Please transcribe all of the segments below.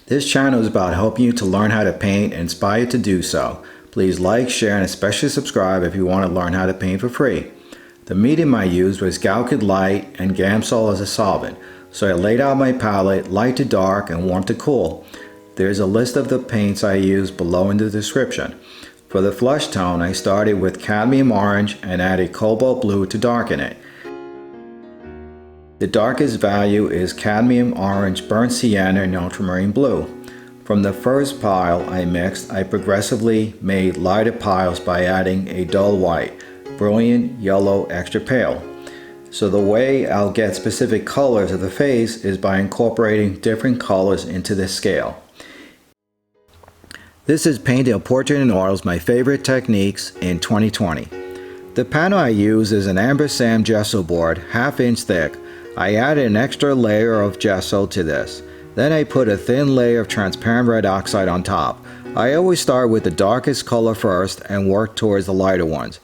This channel is about helping you to learn how to paint and inspire you to do so. Please like, share, and especially subscribe if you want to learn how to paint for free. The medium I used was Galkid light and Gamsol as a solvent. So I laid out my palette light to dark and warm to cool. There's a list of the paints I used below in the description. For the flush tone, I started with cadmium orange and added cobalt blue to darken it. The darkest value is cadmium orange, burnt sienna, and ultramarine blue. From the first pile I mixed, I progressively made lighter piles by adding a dull white, brilliant yellow, extra pale. So the way I'll get specific colors of the face is by incorporating different colors into the scale. This is painting a portrait in oils, my favorite techniques in 2020. The panel I use is an amber sand gesso board, 1/2 inch thick. I added an extra layer of gesso to this. Then I put a thin layer of transparent red oxide on top. I always start with the darkest color first and work towards the lighter ones.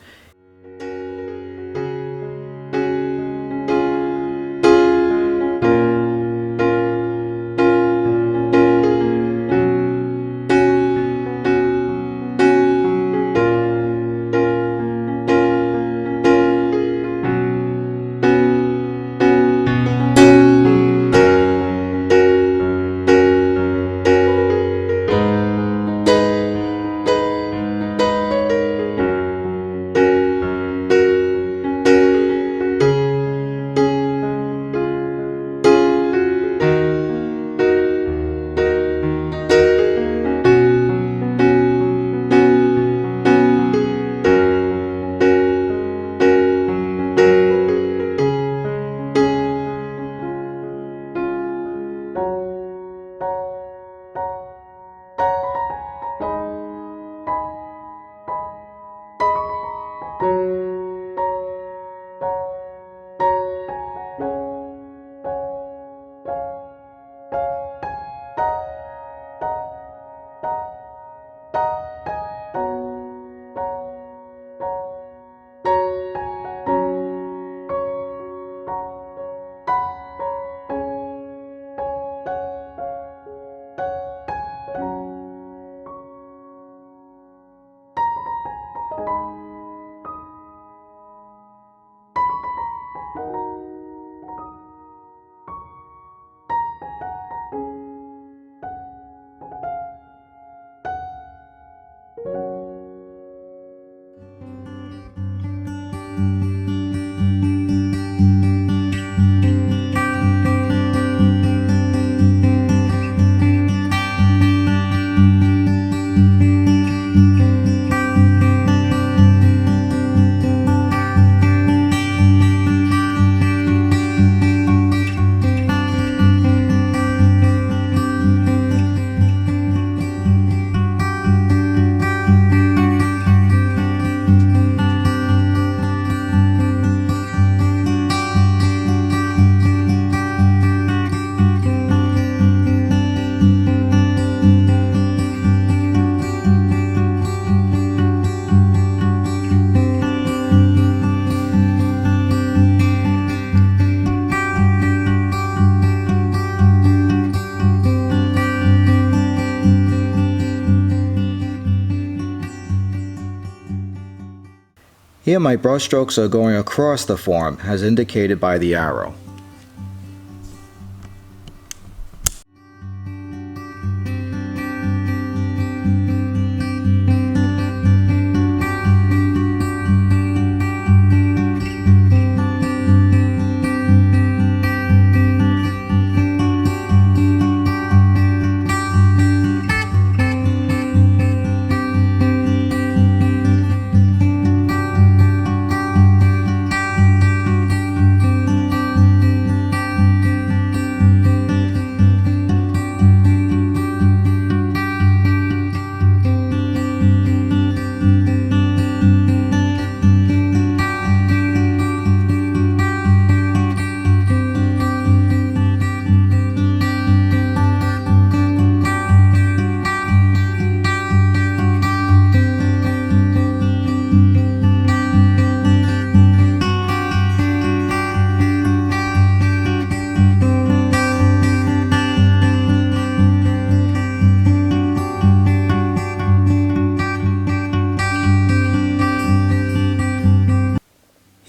Here my brush strokes are going across the form as indicated by the arrow.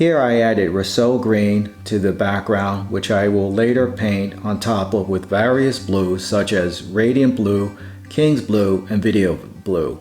Here I added Rousseu green to the background, which I will later paint on top of with various blues such as Radiant Blue, King's Blue, and Video Blue.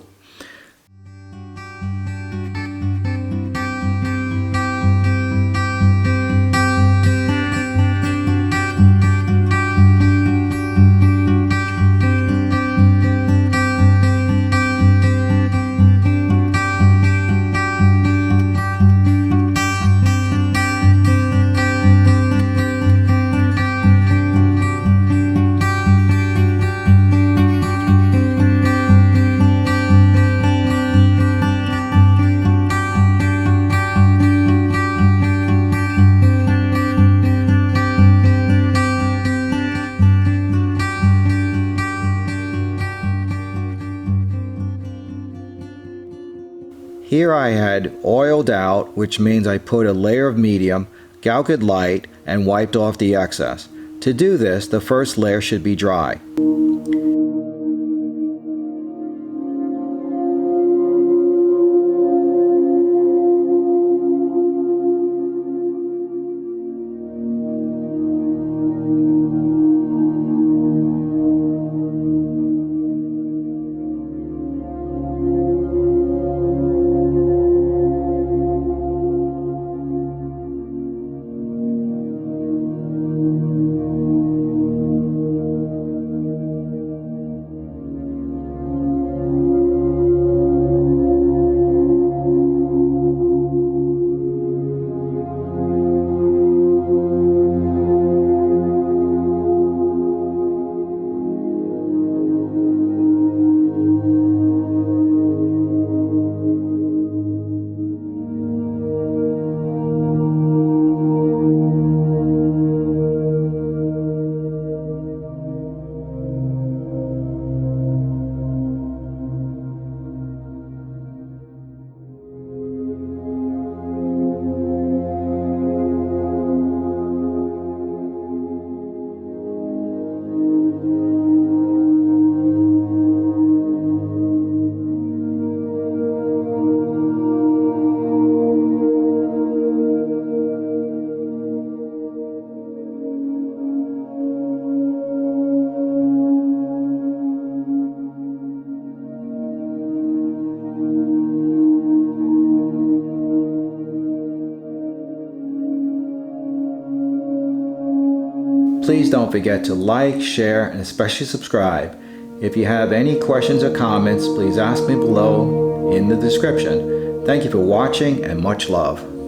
Here I had oiled out, which means I put a layer of medium, Galkid light, and wiped off the excess. To do this, the first layer should be dry. Please don't forget to like, share, and especially subscribe. If you have any questions or comments, please ask me below in the description. Thank you for watching and much love.